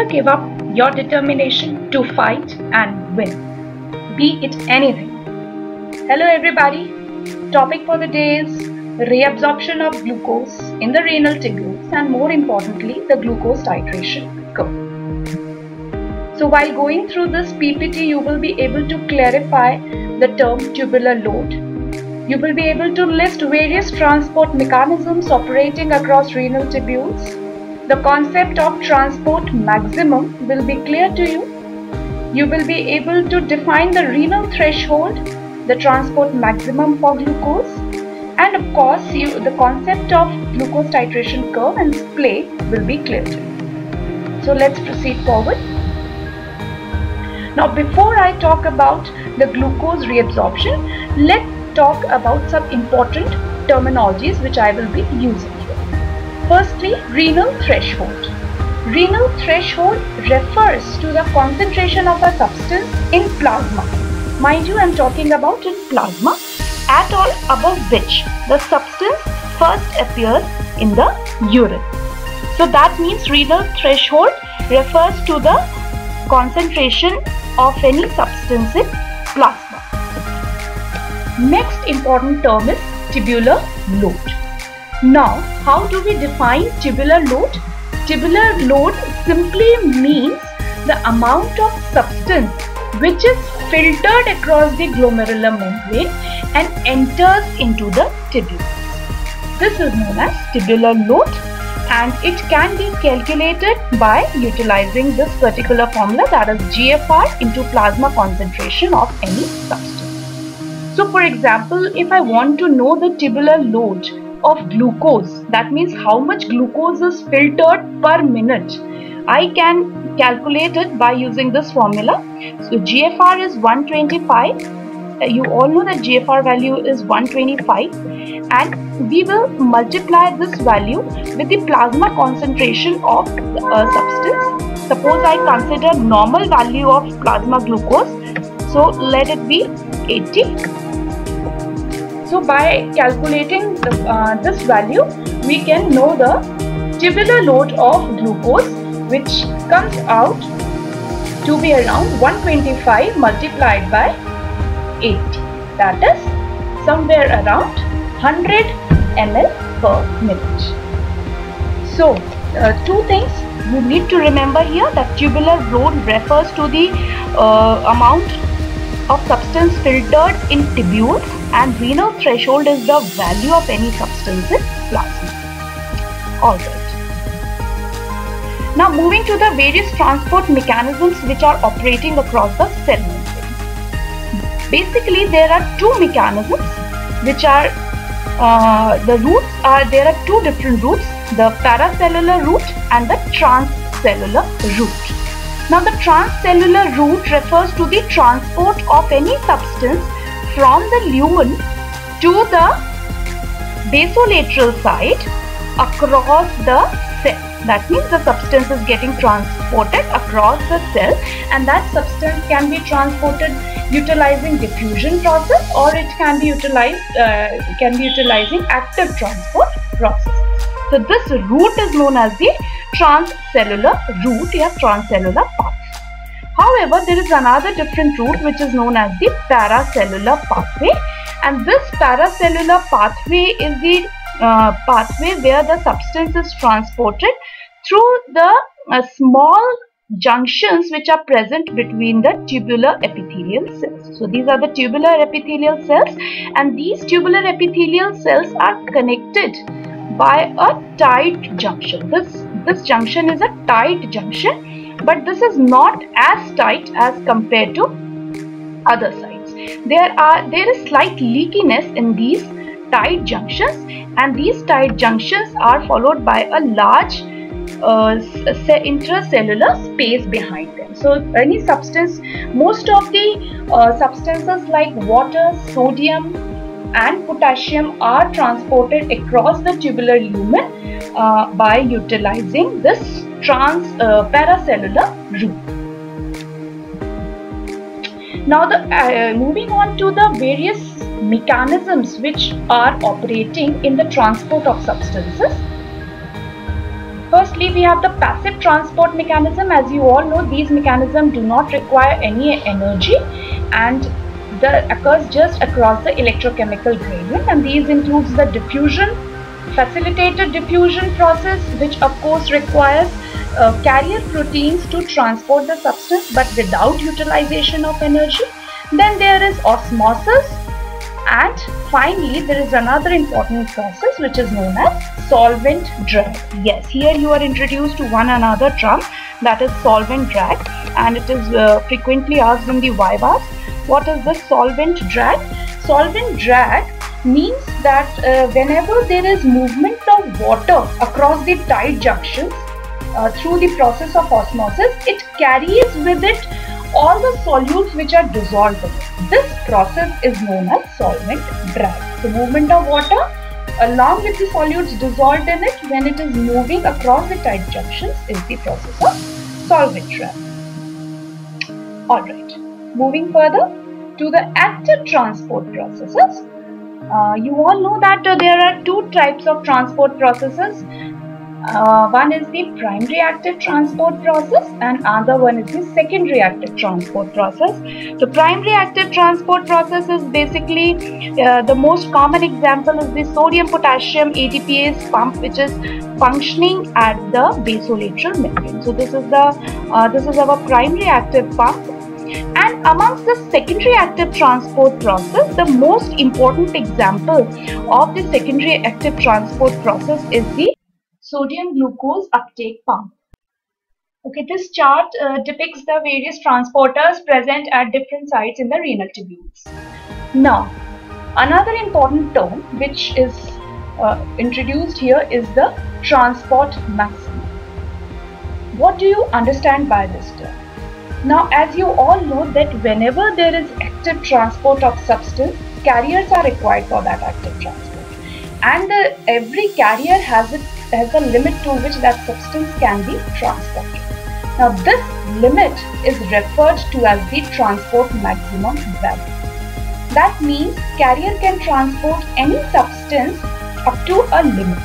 give up your determination to fight and win, be it anything. Hello everybody, topic for the day is reabsorption of glucose in the renal tubules and more importantly the glucose titration curve. So while going through this PPT, you will be able to clarify the term tubular load. You will be able to list various transport mechanisms operating across renal tubules. The concept of transport maximum will be clear to you. You will be able to define the renal threshold, the transport maximum for glucose, and of course the concept of glucose titration curve and splay will be clear to you. So let's proceed forward. Now before I talk about the glucose reabsorption, let's talk about some important terminologies which I will be using here. Firstly, renal threshold. Renal threshold refers to the concentration of a substance in plasma. Mind you, I am talking about in plasma, at or above which the substance first appears in the urine. So that means renal threshold refers to the concentration of any substance in plasma. Next important term is tubular load. Now, how do we define tubular load? Tubular load simply means the amount of substance which is filtered across the glomerular membrane and enters into the tubules. This is known as tubular load, and it can be calculated by utilizing this particular formula, that is GFR into plasma concentration of any substance. So for example, if I want to know the tubular load of glucose, that means how much glucose is filtered per minute, I can calculate it by using this formula. So GFR is 125. You all know that GFR value is 125, and we will multiply this value with the plasma concentration of a substance. Suppose I consider normal value of plasma glucose, so let it be 80. So by calculating this value, we can know the tubular load of glucose, which comes out to be around 125 multiplied by 80. That is somewhere around 100 ml per minute. So two things you need to remember here, that tubular load refers to the amount of substance filtered in tubules, and renal threshold is the value of any substance in plasma. Alright. Now moving to the various transport mechanisms which are operating across the cell membrane. Basically there are two mechanisms which are there are two different routes, the paracellular route and the transcellular route. Now the transcellular route refers to the transport of any substance from the lumen to the basolateral side across the cell. That means the substance is getting transported across the cell, and that substance can be transported utilizing diffusion process, or it can be utilizing active transport process. So this route is known as the transcellular route or transcellular path. However, there is another different route which is known as the paracellular pathway, and this paracellular pathway is the pathway where the substance is transported through the small junctions which are present between the tubular epithelial cells. So these are the tubular epithelial cells, and these tubular epithelial cells are connected by a tight junction. This junction is a tight junction, but this is not as tight as compared to other sites. There is slight leakiness in these tight junctions, and these tight junctions are followed by a large intracellular space behind them. So any substance, most of the substances like water, sodium and potassium are transported across the tubular lumen by utilizing this paracellular route. Now moving on to the various mechanisms which are operating in the transport of substances. First Lastly, we have the passive transport mechanism. As you all know, these mechanisms do not require any energy and occurs just across the electrochemical gradient, and these includes the diffusion, facilitated diffusion process, which of course requires carrier proteins to transport the substance but without utilization of energy. Then there is osmosis, and finally there is another important process which is known as solvent drag. Yes, here you are introduced to one another term, that is solvent drag, and it is frequently asked in the vivas. What is the solvent drag? Solvent drag means that whenever there is movement of water across the tight junctions through the process of osmosis, it carries with it all the solutes which are dissolved in it. This process is known as solvent drag. The movement of water along with the solutes dissolved in it when it is moving across the tight junctions is the process of solvent drag. Alright, moving further to the active transport processes. You all know that there are two types of transport processes. One is the primary active transport process and other one is the secondary active transport process. The primary active transport process is basically the most common example is the sodium potassium ATPase pump, which is functioning at the basolateral membrane. So this is our primary active pump. And amongst the secondary active transport process, the most important example of the secondary active transport process is the sodium glucose uptake pump. Okay, this chart depicts the various transporters present at different sites in the renal tubules. Now, another important term which is introduced here is the transport maximum. What do you understand by this term? Now, as you all know that whenever there is active transport of substance, carriers are required for that active transport, and every carrier has a limit to which that substance can be transported. Now, this limit is referred to as the transport maximum value. That means carrier can transport any substance up to a limit.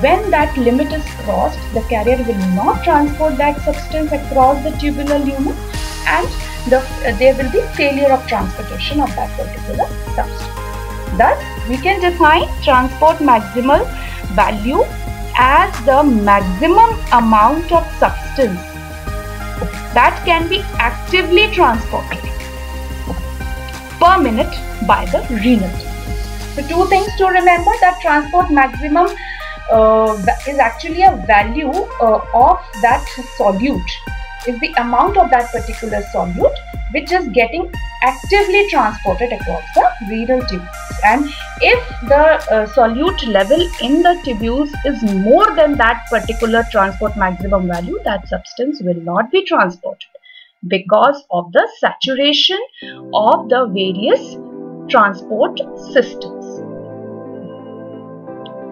When that limit is crossed, the carrier will not transport that substance across the tubular lumen, and there will be failure of transportation of that particular substance. Thus, we can define transport maximal value as the maximum amount of substance that can be actively transported per minute by the renal tube. So, two things to remember: that transport maximum is actually a value of that solute, is the amount of that particular solute which is getting actively transported across the renal tubules. And if the solute level in the tubules is more than that particular transport maximum value, that substance will not be transported because of the saturation of the various transport systems.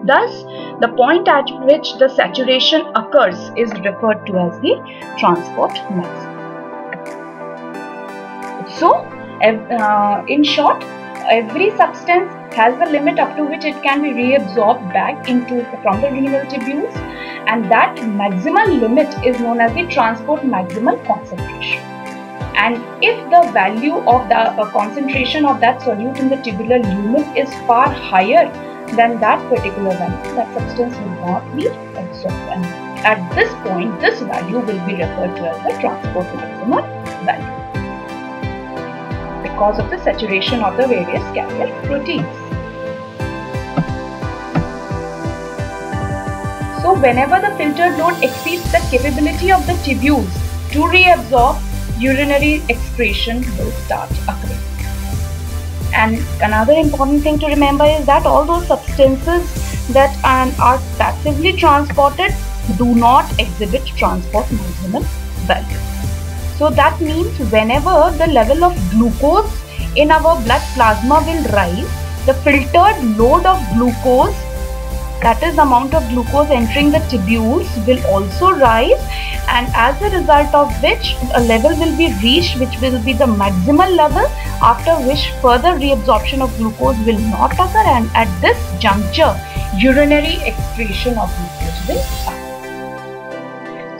Thus, the point at which the saturation occurs is referred to as the transport maximum. So, in short, every substance has a limit up to which it can be reabsorbed back from the renal tubules, and that maximal limit is known as the transport maximal concentration. And if the value of the concentration of that solute in the tubular lumen is far higher than that particular value, that substance will not be absorbed, and at this point this value will be referred to as the transport maximum value because of the saturation of the various carrier proteins. So whenever the filtered load exceeds the capability of the tubules to reabsorb, urinary excretion will start occurring. And another important thing to remember is that all those substances that are passively transported do not exhibit transport maximum value. So that means whenever the level of glucose in our blood plasma will rise, the filtered load of glucose, that is the amount of glucose entering the tubules, will also rise, and as a result of which a level will be reached which will be the maximal level, after which further reabsorption of glucose will not occur, and at this juncture urinary excretion of glucose will occur.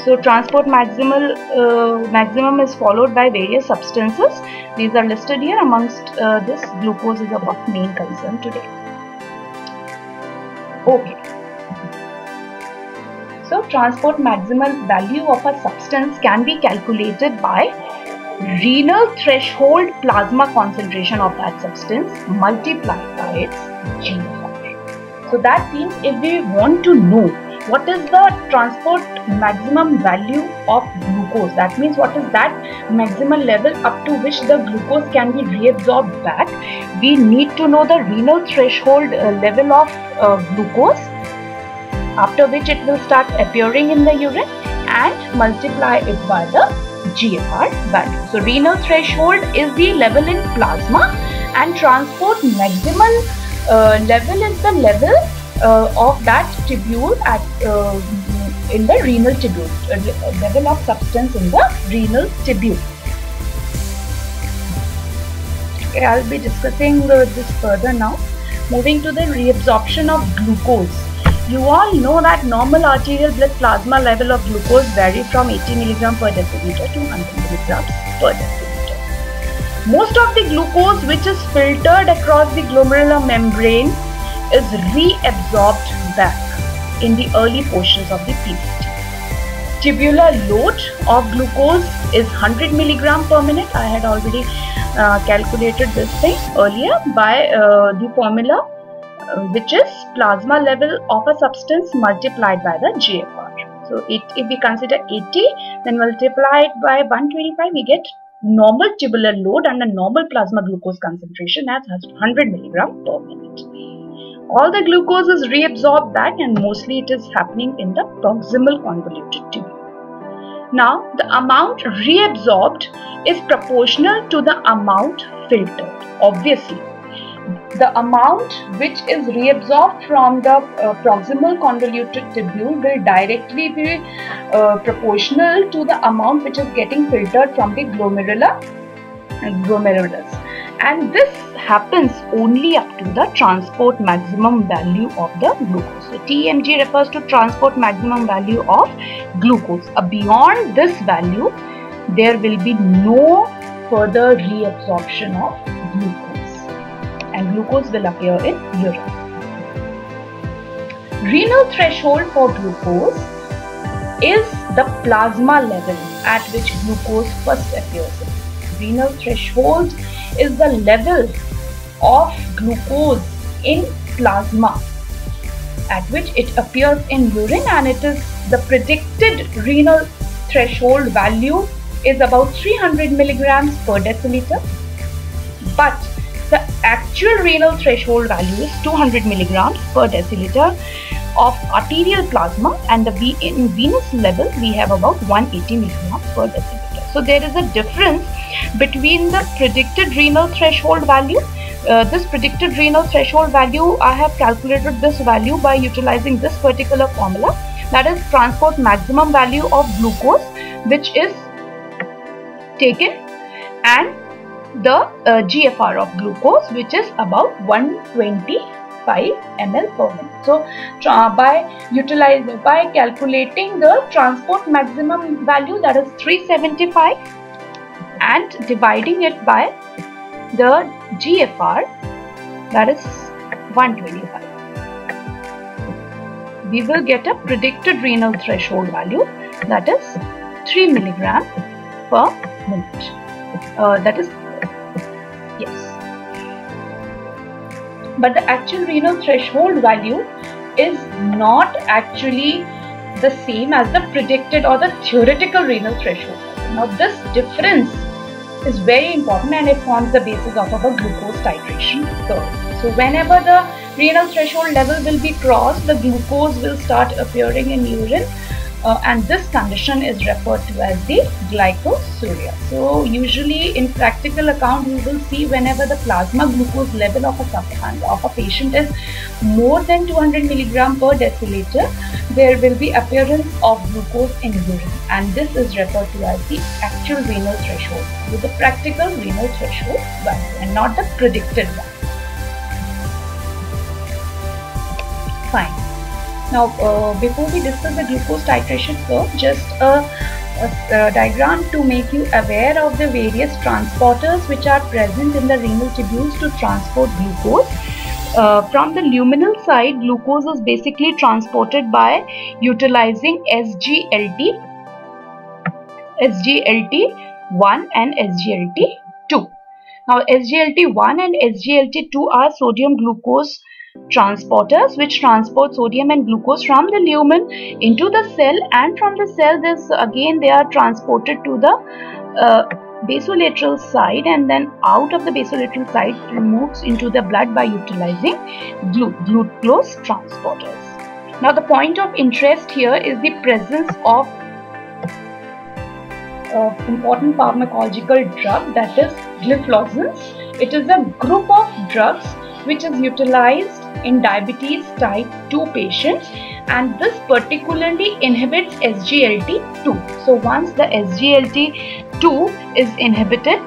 So transport maximum is followed by various substances. These are listed here. Amongst this, glucose is of main concern today. Okay. So transport maximal value of a substance can be calculated by renal threshold plasma concentration of that substance multiplied by its GFR. So that means if we want to know what is the transport maximum value of glucose, that means what is that maximal level up to which the glucose can be reabsorbed back, we need to know the renal threshold level of glucose, after which it will start appearing in the urine, and multiply it by the GFR value. So renal threshold is the level in plasma, and transport maximal level is the level of that tubule at in the renal tubule, level of substance in the renal tubule. Okay, I'll be discussing this further now. Moving to the reabsorption of glucose. You all know that normal arterial blood plasma level of glucose vary from 80 mg per deciliter to 100 mg per deciliter. Most of the glucose which is filtered across the glomerular membrane is reabsorbed back in the early portions of the PCT. Tubular load of glucose is 100 mg per minute. I had already calculated this thing earlier by the formula which is plasma level of a substance multiplied by the GFR. So if we consider 80, then multiply it by 125, we get normal tubular load and the normal plasma glucose concentration as 100 mg per minute. All the glucose is reabsorbed back, and mostly it is happening in the proximal convoluted tubule. Now the amount reabsorbed is proportional to the amount filtered. Obviously, the amount which is reabsorbed from the proximal convoluted tubule will directly be proportional to the amount which is getting filtered from the glomerulus, and this happens only up to the transport maximum value of the glucose. So TMG refers to transport maximum value of glucose. Beyond this value, there will be no further reabsorption of glucose, and glucose will appear in urine. Renal threshold for glucose is the plasma level at which glucose first appears in. Renal threshold is the level of glucose in plasma at which it appears in urine, and it is the predicted renal threshold value is about 300 milligrams per deciliter, but the actual renal threshold value is 200 milligrams per deciliter of arterial plasma, and in venous level we have about 180 milligrams per deciliter. So there is a difference between the predicted renal threshold value. This predicted renal threshold value, I have calculated this value by utilizing this particular formula, that is transport maximum value of glucose, which is taken, and the GFR of glucose, which is about 125 ml per minute. So by calculating the transport maximum value, that is 375, and dividing it by the GFR, that is 125, we will get a predicted renal threshold value, that is 3 milligram per minute. That is, yes, but the actual renal threshold value is not actually the same as the predicted or the theoretical renal threshold. Now this difference is very important, and it forms the basis of our glucose titration curve. So whenever the renal threshold level will be crossed, the glucose will start appearing in urine, and this condition is referred to as the glycosuria. So usually in practical account, you will see whenever the plasma glucose level of a patient is more than 200 milligram per deciliter, there will be appearance of glucose in urine, and this is referred to as the actual renal threshold, with the practical renal threshold value and not the predicted value. Fine. Now, before we discuss the glucose titration curve, just a diagram to make you aware of the various transporters which are present in the renal tubules to transport glucose. From the luminal side, glucose is basically transported by utilizing SGLT1 and SGLT2. Now, SGLT1 and SGLT2 are sodium glucose transporters which transport sodium and glucose from the lumen into the cell, and from the cell they are transported to the basolateral side, and then out of the basolateral side moves into the blood by utilizing glucose transporters. Now, the point of interest here is the presence of important pharmacological drug, that is gliflozins. It is a group of drugs which is utilized in diabetes type 2 patients, and this particularly inhibits SGLT2. So once the SGLT2 is inhibited,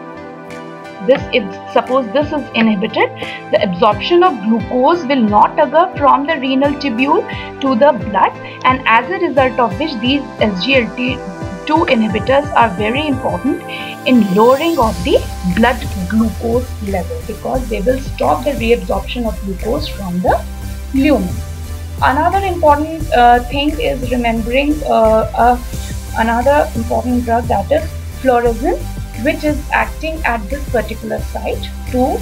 suppose this is inhibited, the absorption of glucose will not occur from the renal tubule to the blood, and as a result of which these SGLT2 inhibitors are very important in lowering of the blood glucose level, because they will stop the reabsorption of glucose from the lumen. Another important thing is remembering another important drug, that is fluorescein, which is acting at this particular site to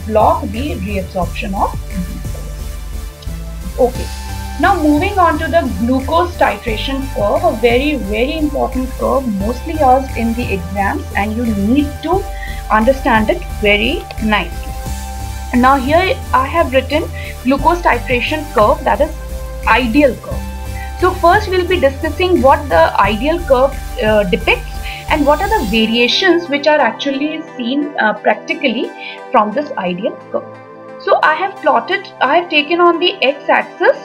block the reabsorption of glucose. Okay. Now, moving on to the glucose titration curve, a very important curve, mostly asked in the exams, and you need to understand it very nicely. Now, here I have written glucose titration curve, that is ideal curve. So first we will be discussing what the ideal curve depicts and what are the variations which are actually seen practically from this ideal curve. So I have taken on the x-axis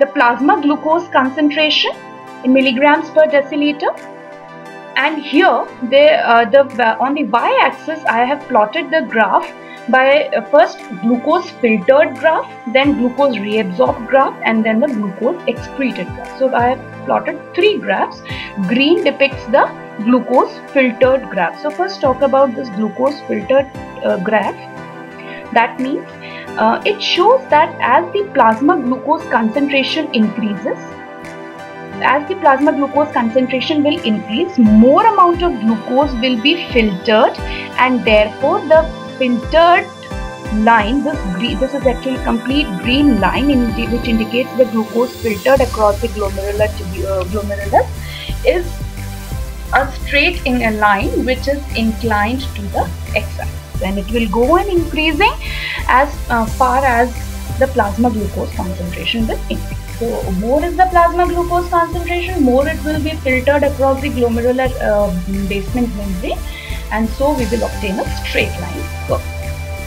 the plasma glucose concentration in milligrams per deciliter, and here on the y-axis I have plotted the graph by first glucose filtered graph, then glucose reabsorbed graph, and then the glucose excreted graph. So I have plotted three graphs. Green depicts the glucose filtered graph. So first talk about this glucose filtered graph. That means it shows that as the plasma glucose concentration increases, will increase, more amount of glucose will be filtered, and therefore the filtered line, this is actually complete green line which indicates the glucose filtered across the glomerulus is a straight in a line which is inclined to the x-axis, and it will go on increasing as far as the plasma glucose concentration will increase. So more is the plasma glucose concentration, more it will be filtered across the glomerular basement membrane, and so we will obtain a straight line curve.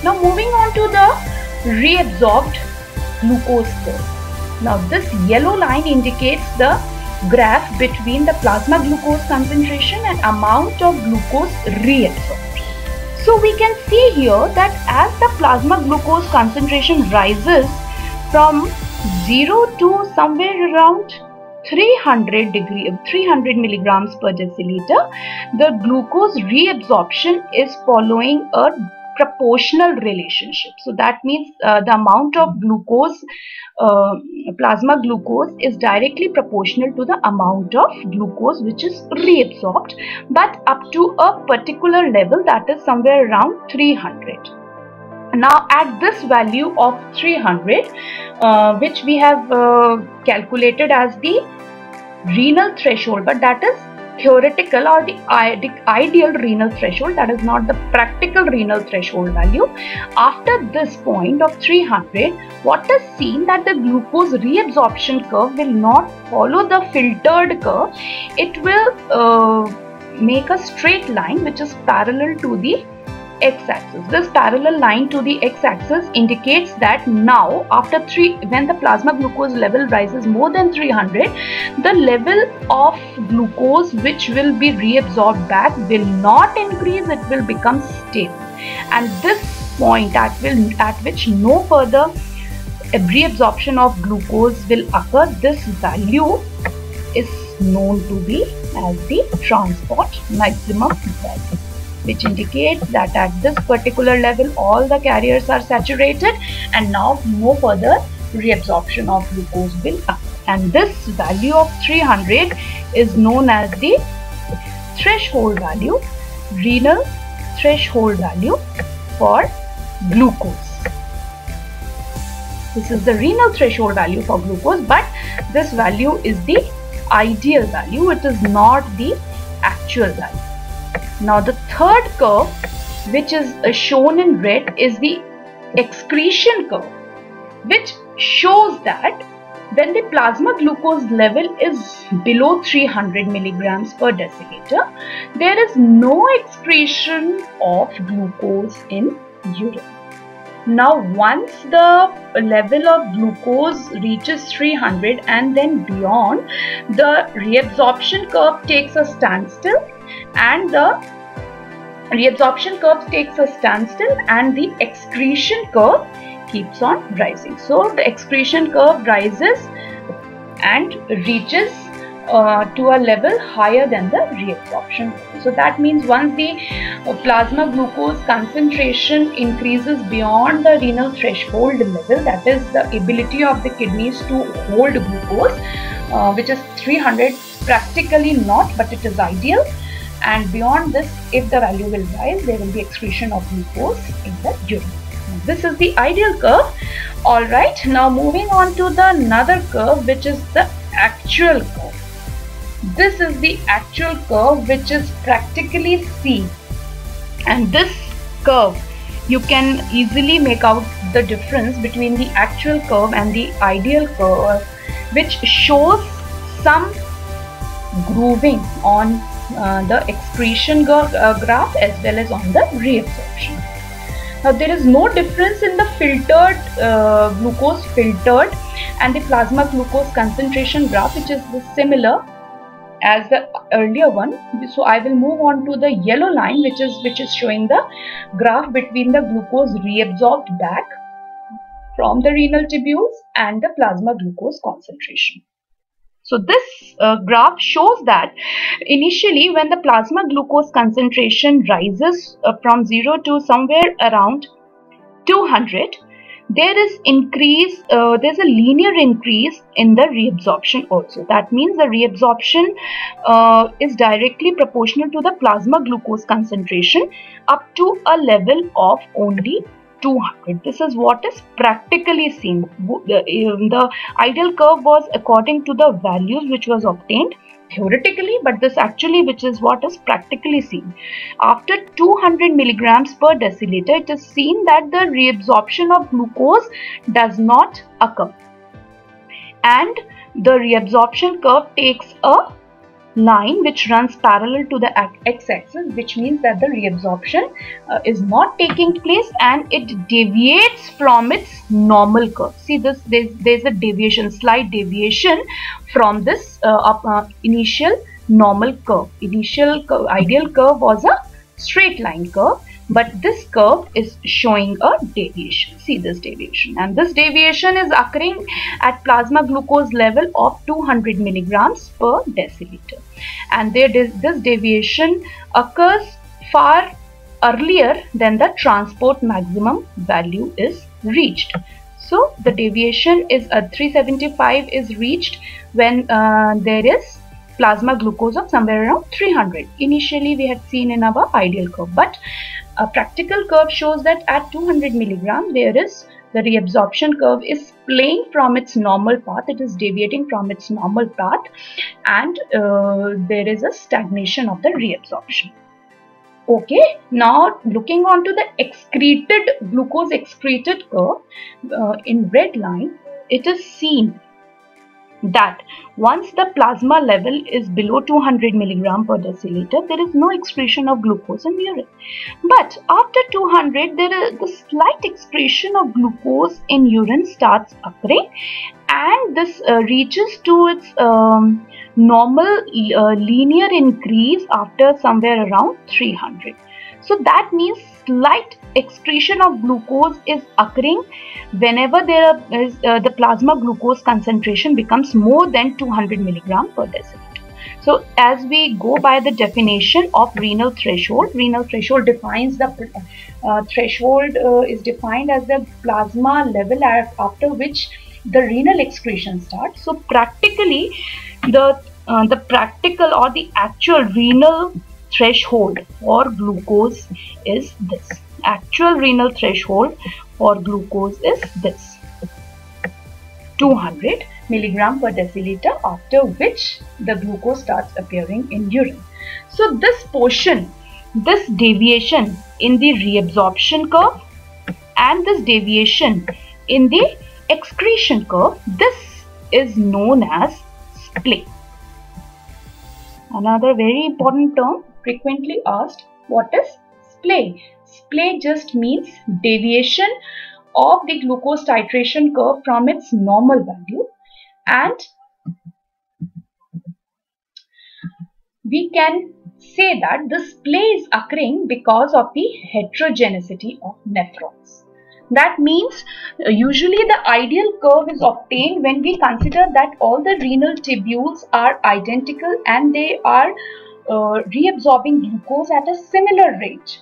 Now moving on to the reabsorbed glucose curve. Now this yellow line indicates the graph between the plasma glucose concentration and amount of glucose reabsorbed. So we can see here that as the plasma glucose concentration rises from 0 to somewhere around 300 milligrams per deciliter, the glucose reabsorption is following a proportional relationship. So that means the amount of glucose, plasma glucose, is directly proportional to the amount of glucose which is reabsorbed, but up to a particular level, that is somewhere around 300. Now at this value of 300, which we have calculated as the renal threshold, but that is theoretical or the ideal renal threshold, that is not the practical renal threshold value. After this point of 300, what is seen that the glucose reabsorption curve will not follow the filtered curve. It will make a straight line which is parallel to the x-axis. This parallel line to the x-axis indicates that now when the plasma glucose level rises more than 300, the level of glucose which will be reabsorbed back will not increase, it will become stable, and this point at which no further reabsorption of glucose will occur, this value is known to be as the transport maximum value, which indicates that at this particular level all the carriers are saturated and now no further reabsorption of glucose will occur. And this value of 300 is known as the threshold value, renal threshold value for glucose. This is the renal threshold value for glucose, but this value is the ideal value, it is not the actual value. Now the third curve, which is shown in red, is the excretion curve, which shows that when the plasma glucose level is below 300 milligrams per deciliter, there is no excretion of glucose in urine. Now once the level of glucose reaches 300 and then beyond, the reabsorption curve takes a standstill and the excretion curve keeps on rising. So the excretion curve rises and reaches to a level higher than the reabsorption. So that means once the plasma glucose concentration increases beyond the renal threshold level, that is the ability of the kidneys to hold glucose, which is 300, practically not, but it is ideal. And beyond this, if the value will rise, there will be excretion of glucose in the urine. This is the ideal curve. Alright, now moving on to the another curve, which is the actual curve. This is the actual curve which is practically seen, and this curve you can easily make out the difference between the actual curve and the ideal curve, which shows some grooving on the excretion graph as well as on the reabsorption. Now there is no difference in the filtered glucose filtered and the plasma glucose concentration graph, which is similar as the earlier one. So I will move on to the yellow line, which is showing the graph between the glucose reabsorbed back from the renal tubules and the plasma glucose concentration. So this graph shows that initially when the plasma glucose concentration rises from 0 to somewhere around 200, there is increase, there's a linear increase in the reabsorption also. That means the reabsorption is directly proportional to the plasma glucose concentration up to a level of only 200. This is what is practically seen. The ideal curve was according to the values which was obtained theoretically, but this actually which is what is practically seen. After 200 milligrams per deciliter, it is seen that the reabsorption of glucose does not occur, and the reabsorption curve takes a line which runs parallel to the x-axis, which means that the reabsorption is not taking place and it deviates from its normal curve. See this, there's a deviation, slight deviation from this initial normal curve. Ideal curve was a straight line curve, but this curve is showing a deviation. See this deviation, and this deviation is occurring at plasma glucose level of 200 milligrams per deciliter, and this deviation occurs far earlier than the transport maximum value is reached. So the deviation is 375 is reached when there is plasma glucose of somewhere around 300. Initially we had seen in our ideal curve, but a practical curve shows that at 200 milligrams the reabsorption curve is playing from its normal path, it is deviating from its normal path, and there is a stagnation of the reabsorption. Okay, now looking on to the glucose excreted curve in red line, it is seen that once the plasma level is below 200 milligram per deciliter, there is no excretion of glucose in urine. But after 200, the slight excretion of glucose in urine starts occurring, and this reaches to its normal linear increase after somewhere around 300. So that means slight excretion of glucose is occurring whenever there is the plasma glucose concentration becomes more than 200 milligram per deciliter. So as we go by the definition of renal threshold defines the threshold is defined as the plasma level after which the renal excretion starts. So practically the practical or the actual renal threshold for glucose is this. Actual renal threshold for glucose is this, 200 milligram per deciliter, after which the glucose starts appearing in urine. So this portion, this deviation in the reabsorption curve and this deviation in the excretion curve, this is known as splay. Another very important term frequently asked, what is splay? Splay just means deviation of the glucose titration curve from its normal value, and we can say that the splay is occurring because of the heterogeneity of nephrons. That means usually the ideal curve is obtained when we consider that all the renal tubules are identical and they are reabsorbing glucose at a similar rate.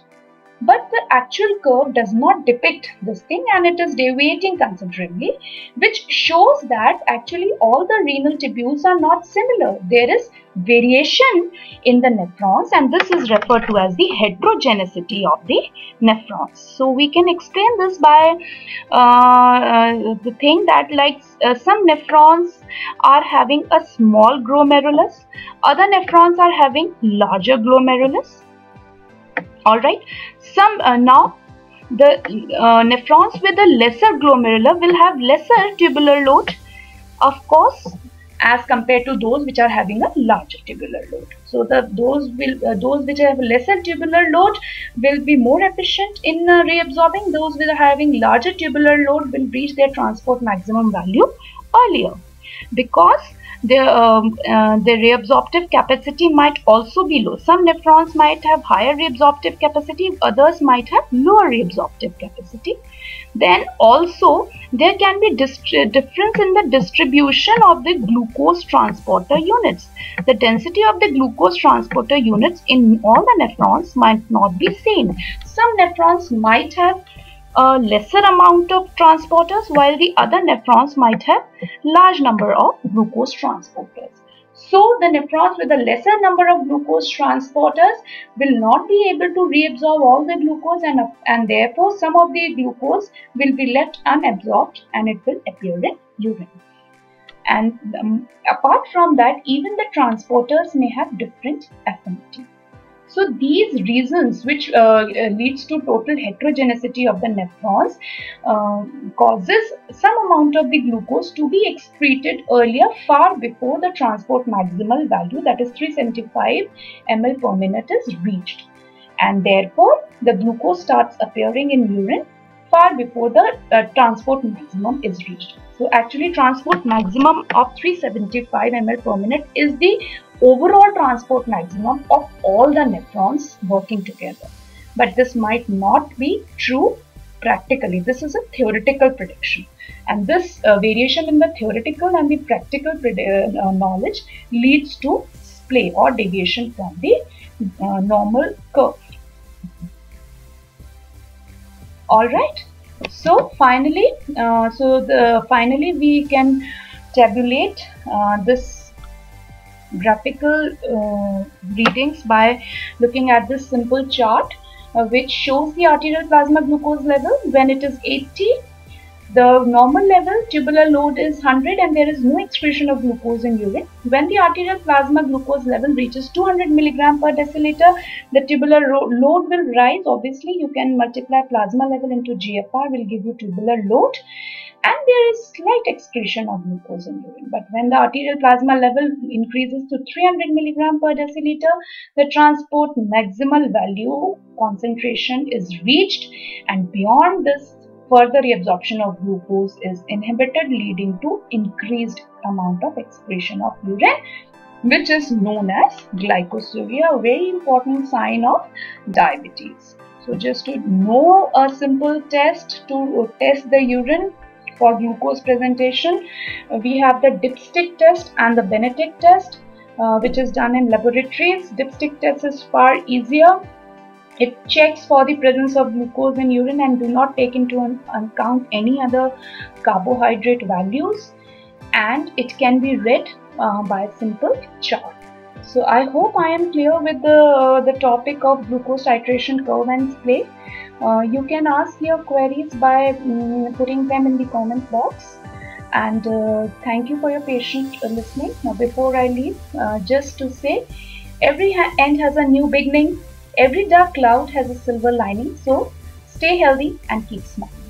But the actual curve does not depict this thing and it is deviating considerably, which shows that actually all the renal tubules are not similar. There is variation in the nephrons, and this is referred to as the heterogeneity of the nephrons. So we can explain this by the thing that some nephrons are having a small glomerulus, other nephrons are having larger glomerulus. Alright, now the nephrons with a lesser glomerula will have lesser tubular load, of course, as compared to those which are having a larger tubular load. So those which have lesser tubular load will be more efficient in reabsorbing. Those which are having larger tubular load will reach their transport maximum value earlier, because the reabsorptive capacity might also be low. Some nephrons might have higher reabsorptive capacity, others might have lower reabsorptive capacity. Then also there can be difference in the distribution of the glucose transporter units. The density of the glucose transporter units in all the nephrons might not be same. Some nephrons might have a lesser amount of transporters, while the other nephrons might have large number of glucose transporters. So the nephrons with a lesser number of glucose transporters will not be able to reabsorb all the glucose, and therefore some of the glucose will be left unabsorbed and it will appear in urine. And apart from that, even the transporters may have different affinity. So these reasons which leads to total heterogeneity of the nephrons causes some amount of the glucose to be excreted earlier, far before the transport maximal value, that is 375 ml per minute, is reached, and therefore the glucose starts appearing in urine far before the transport maximum is reached. So actually transport maximum of 375 ml per minute is the overall transport maximum of all the nephrons working together. But this might not be true practically. This is a theoretical prediction, and this variation in the theoretical and the practical knowledge leads to splay or deviation from the normal curve. Alright, so finally we can tabulate this graphical readings by looking at this simple chart which shows the arterial plasma glucose level. When it is 80, the normal level tubular load is 100 and there is no excretion of glucose in urine. When the arterial plasma glucose level reaches 200 milligram per deciliter, the tubular load will rise. Obviously, you can multiply plasma level into GFR, will give you tubular load, and there is slight excretion of glucose in urine. But when the arterial plasma level increases to 300 milligram per deciliter, the transport maximal value concentration is reached, and beyond this, further reabsorption of glucose is inhibited, leading to increased amount of excretion of urine, which is known as glycosuria, a very important sign of diabetes. So just to know a simple test to test the urine for glucose presentation, we have the dipstick test and the Benedict test, which is done in laboratories. Dipstick test is far easier. It checks for the presence of glucose in urine and do not take into account any other carbohydrate values, and it can be read by a simple chart. So I hope I am clear with the topic of glucose titration curve and scale. You can ask your queries by putting them in the comment box. And thank you for your patient listening. Now before I leave, just to say, every end has a new beginning. Every dark cloud has a silver lining. So stay healthy and keep smiling.